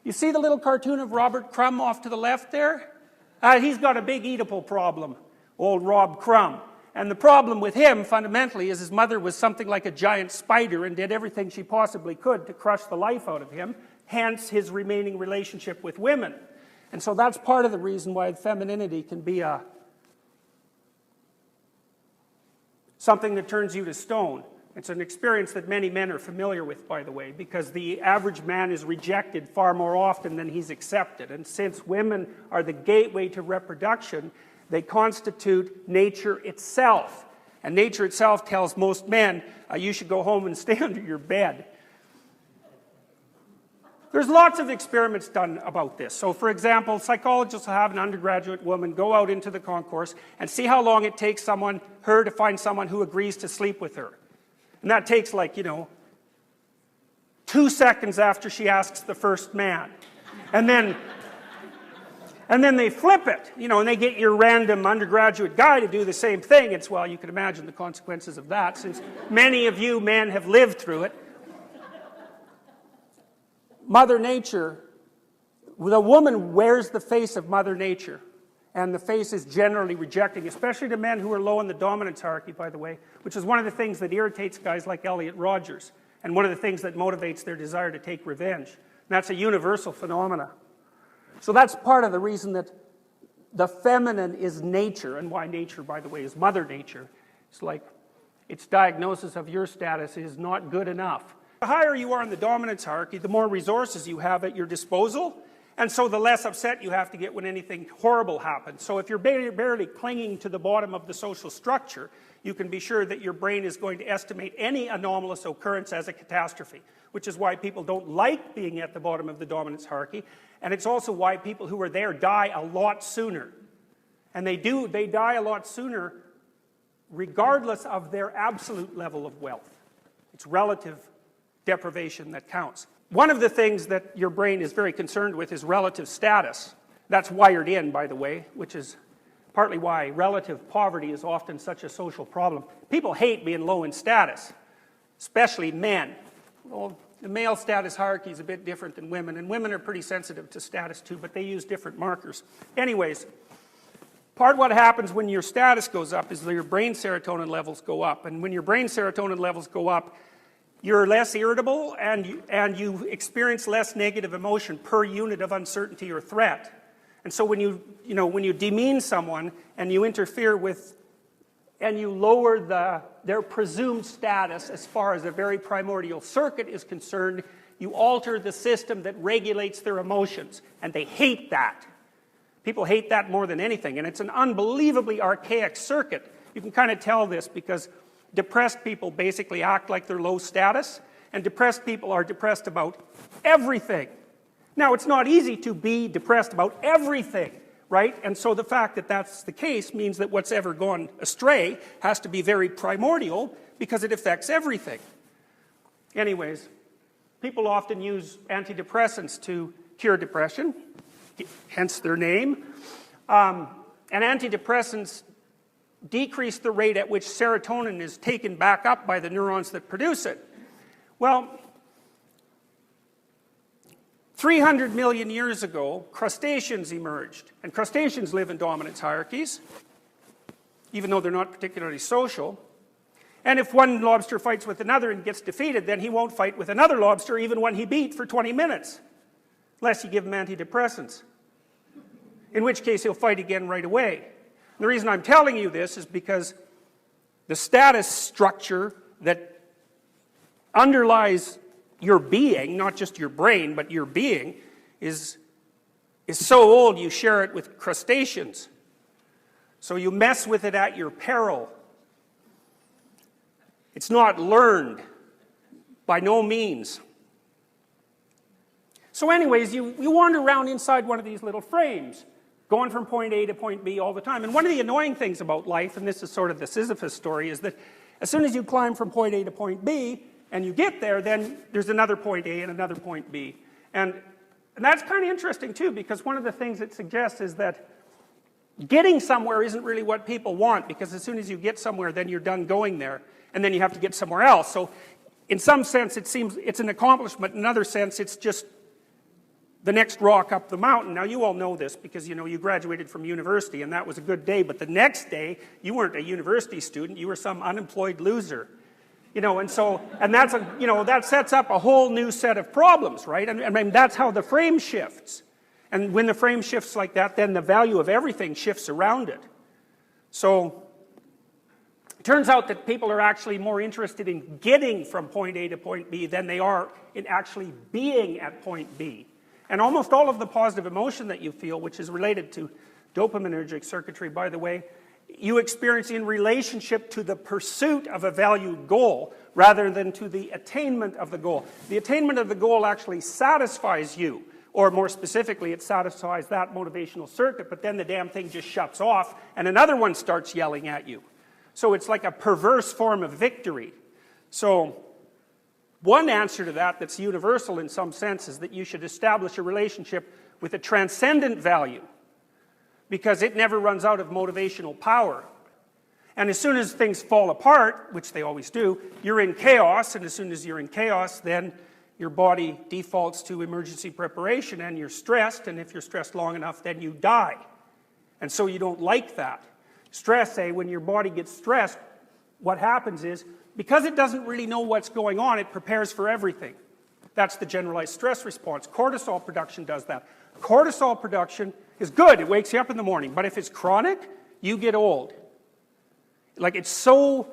You see the little cartoon of Robert Crumb off to the left there? He's got a big Oedipal problem, old Rob Crumb. And the problem with him, fundamentally, is his mother was something like a giant spider and did everything she possibly could to crush the life out of him, hence his remaining relationship with women. And so that's part of the reason why femininity can be something that turns you to stone. It's an experience that many men are familiar with, by the way, because the average man is rejected far more often than he's accepted. And since women are the gateway to reproduction, they constitute nature itself. And nature itself tells most men, you should go home and stay under your bed. There's lots of experiments done about this. So for example, psychologists will have an undergraduate woman go out into the concourse and see how long it takes her to find someone who agrees to sleep with her. And that takes 2 seconds after she asks the first man. And then they flip it, and they get your random undergraduate guy to do the same thing. Well, you can imagine the consequences of that, since many of you men have lived through it. Mother Nature, the woman wears the face of Mother Nature, and the face is generally rejecting, especially to men who are low in the dominance hierarchy, by the way, which is one of the things that irritates guys like Elliot Rodgers, and one of the things that motivates their desire to take revenge. And that's a universal phenomenon. So that's part of the reason that the feminine is nature, and why nature, by the way, is Mother Nature. It's like its diagnosis of your status is not good enough. The higher you are in the dominance hierarchy, the more resources you have at your disposal, and so the less upset you have to get when anything horrible happens. So if you're barely clinging to the bottom of the social structure, you can be sure that your brain is going to estimate any anomalous occurrence as a catastrophe, which is why people don't like being at the bottom of the dominance hierarchy, and it's also why people who are there die a lot sooner. And they die a lot sooner regardless of their absolute level of wealth. It's relative deprivation that counts. One of the things that your brain is very concerned with is relative status. That's wired in, by the way, which is partly why relative poverty is often such a social problem. People hate being low in status, especially men. Well, the male status hierarchy is a bit different than women, and women are pretty sensitive to status too, but they use different markers. Anyways, part of what happens when your status goes up is that your brain serotonin levels go up, and when your brain serotonin levels go up, you're less irritable and you experience less negative emotion per unit of uncertainty or threat. And so when you demean someone and you interfere with and you lower their presumed status as far as a very primordial circuit is concerned, you alter the system that regulates their emotions, and they hate that. People hate that more than anything, and it's an unbelievably archaic circuit. You can kind of tell this because depressed people basically act like they're low status, and depressed people are depressed about everything. Now, it's not easy to be depressed about everything, right? And so the fact that that's the case means that what's ever gone astray has to be very primordial because it affects everything. Anyways, people often use antidepressants to cure depression, hence their name. And antidepressants decrease the rate at which serotonin is taken back up by the neurons that produce it. Well, 300 million years ago, crustaceans emerged. And crustaceans live in dominance hierarchies, even though they're not particularly social. And if one lobster fights with another and gets defeated, then he won't fight with another lobster even when he beat for 20 minutes, unless you give him antidepressants, in which case he'll fight again right away. The reason I'm telling you this is because the status structure that underlies your being, not just your brain, but your being, is so old you share it with crustaceans. So you mess with it at your peril. It's not learned, by no means. So anyways, you wander around inside one of these little frames, going from point A to point B all the time. And one of the annoying things about life, and this is sort of the Sisyphus story, is that as soon as you climb from point A to point B, and you get there, then there's another point A and another point B. And that's kind of interesting too, because one of the things it suggests is that getting somewhere isn't really what people want, because as soon as you get somewhere, then you're done going there, and then you have to get somewhere else. So in some sense, it seems it's an accomplishment. In another sense, it's just the next rock up the mountain. Now you all know this because you graduated from university and that was a good day, but the next day you weren't a university student, you were some unemployed loser. And that's that sets up a whole new set of problems, right? I mean, that's how the frame shifts. And when the frame shifts like that, then the value of everything shifts around it. So it turns out that people are actually more interested in getting from point A to point B than they are in actually being at point B. And almost all of the positive emotion that you feel, which is related to dopaminergic circuitry, by the way, you experience in relationship to the pursuit of a valued goal rather than to the attainment of the goal. The attainment of the goal actually satisfies you, or more specifically, it satisfies that motivational circuit, but then the damn thing just shuts off and another one starts yelling at you. So it's like a perverse form of victory. So one answer to that that's universal in some sense is that you should establish a relationship with a transcendent value, because it never runs out of motivational power. And as soon as things fall apart, which they always do, you're in chaos, and as soon as you're in chaos, then your body defaults to emergency preparation and you're stressed, and if you're stressed long enough, then you die. And so you don't like that. Stress, when your body gets stressed, what happens is, because it doesn't really know what's going on, it prepares for everything. That's the generalized stress response. Cortisol production does that. Cortisol production is good, it wakes you up in the morning, but if it's chronic, you get old. Like, it's so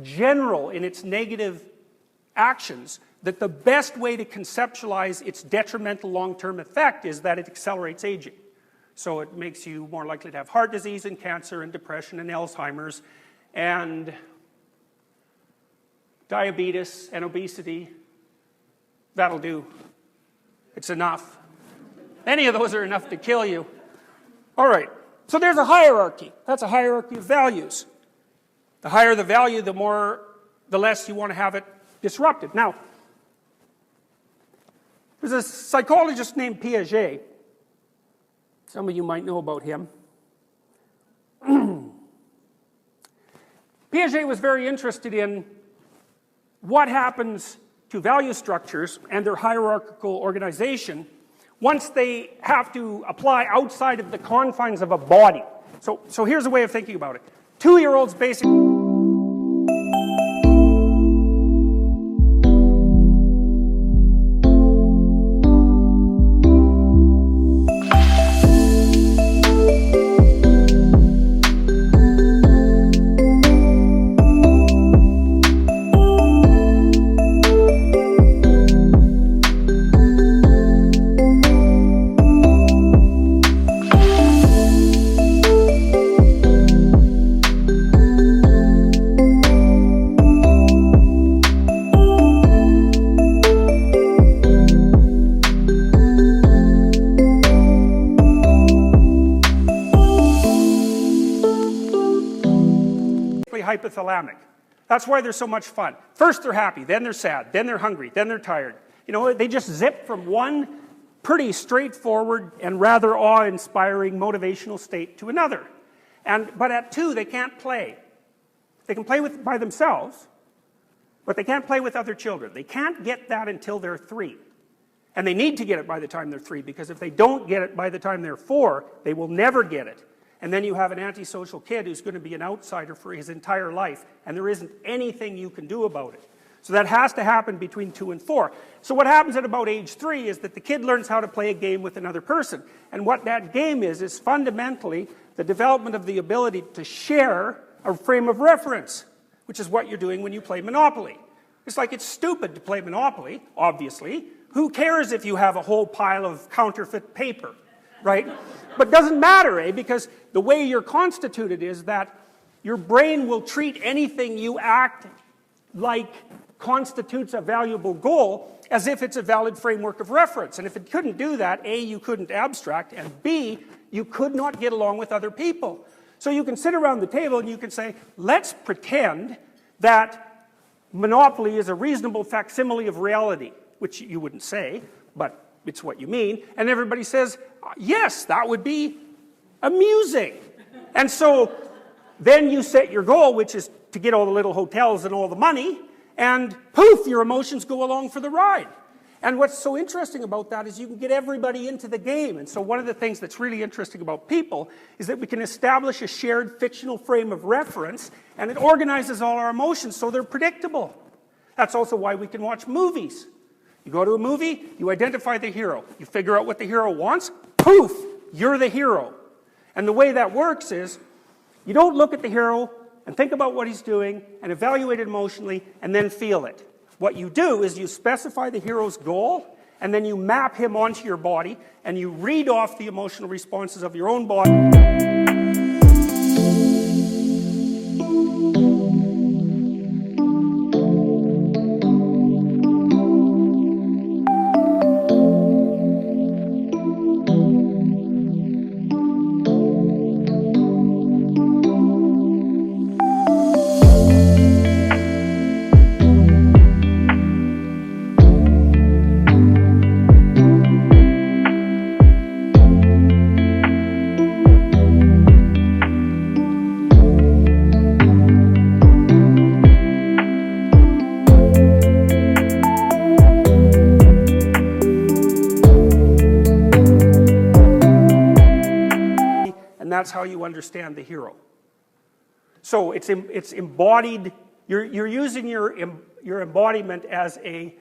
general in its negative actions that the best way to conceptualize its detrimental long-term effect is that it accelerates aging. So it makes you more likely to have heart disease and cancer and depression and Alzheimer's and diabetes and obesity. That'll do. It's enough. Any of those are enough to kill you. All right, so there's a hierarchy. That's a hierarchy of values. The higher the value, the less you want to have it disrupted. Now, there's a psychologist named Piaget. Some of you might know about him. Piaget was very interested in what happens to value structures and their hierarchical organization once they have to apply outside of the confines of a body. So here's a way of thinking about it. 2-year-olds basically... hypothalamic. That's why they're so much fun. First they're happy, then they're sad, then they're hungry, then they're tired. They just zip from one pretty straightforward and rather awe-inspiring motivational state to another. But at 2, they can't play. They can play by themselves, but they can't play with other children. They can't get that until they're 3. And they need to get it by the time they're 3, because if they don't get it by the time they're 4, they will never get it. And then you have an antisocial kid who's going to be an outsider for his entire life, and there isn't anything you can do about it. So that has to happen between 2 and 4. So what happens at about age 3 is that the kid learns how to play a game with another person. And what that game is fundamentally the development of the ability to share a frame of reference, which is what you're doing when you play Monopoly. It's like, it's stupid to play Monopoly, obviously. Who cares if you have a whole pile of counterfeit paper, right? But it doesn't matter, because the way you're constituted is that your brain will treat anything you act like constitutes a valuable goal as if it's a valid framework of reference. And if it couldn't do that, A, you couldn't abstract, and B, you could not get along with other people. So you can sit around the table and you can say, let's pretend that Monopoly is a reasonable facsimile of reality, which you wouldn't say, but it's what you mean. And everybody says, yes, that would be amusing. And so then you set your goal, which is to get all the little hotels and all the money, and poof, your emotions go along for the ride. And what's so interesting about that is you can get everybody into the game. And so one of the things that's really interesting about people is that we can establish a shared fictional frame of reference, and it organizes all our emotions so they're predictable. That's also why we can watch movies. You go to a movie, you identify the hero. You figure out what the hero wants, poof, you're the hero. And the way that works is, you don't look at the hero and think about what he's doing and evaluate it emotionally and then feel it. What you do is you specify the hero's goal, and then you map him onto your body, and you read off the emotional responses of your own body. That's how you understand the hero. So it's embodied, you're using your embodiment as a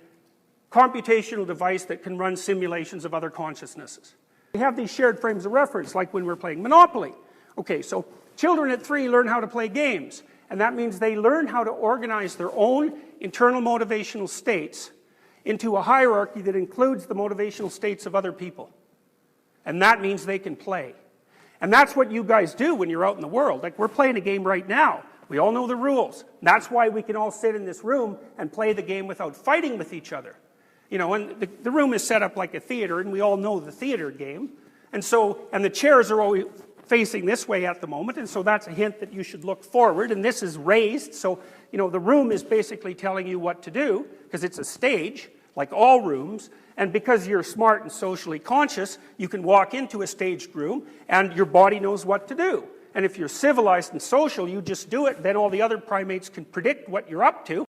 computational device that can run simulations of other consciousnesses. We have these shared frames of reference, like when we're playing Monopoly. Okay, so children at 3 learn how to play games, and that means they learn how to organize their own internal motivational states into a hierarchy that includes the motivational states of other people. And that means they can play. And that's what you guys do when you're out in the world. Like, we're playing a game right now. We all know the rules. That's why we can all sit in this room and play the game without fighting with each other. You know, and the room is set up like a theater, and we all know the theater game. And the chairs are always facing this way at the moment, and so that's a hint that you should look forward, and this is raised, so, you know, the room is basically telling you what to do, because it's a stage, like all rooms. And because you're smart and socially conscious, you can walk into a staged room and your body knows what to do. And if you're civilized and social, you just do it, then all the other primates can predict what you're up to.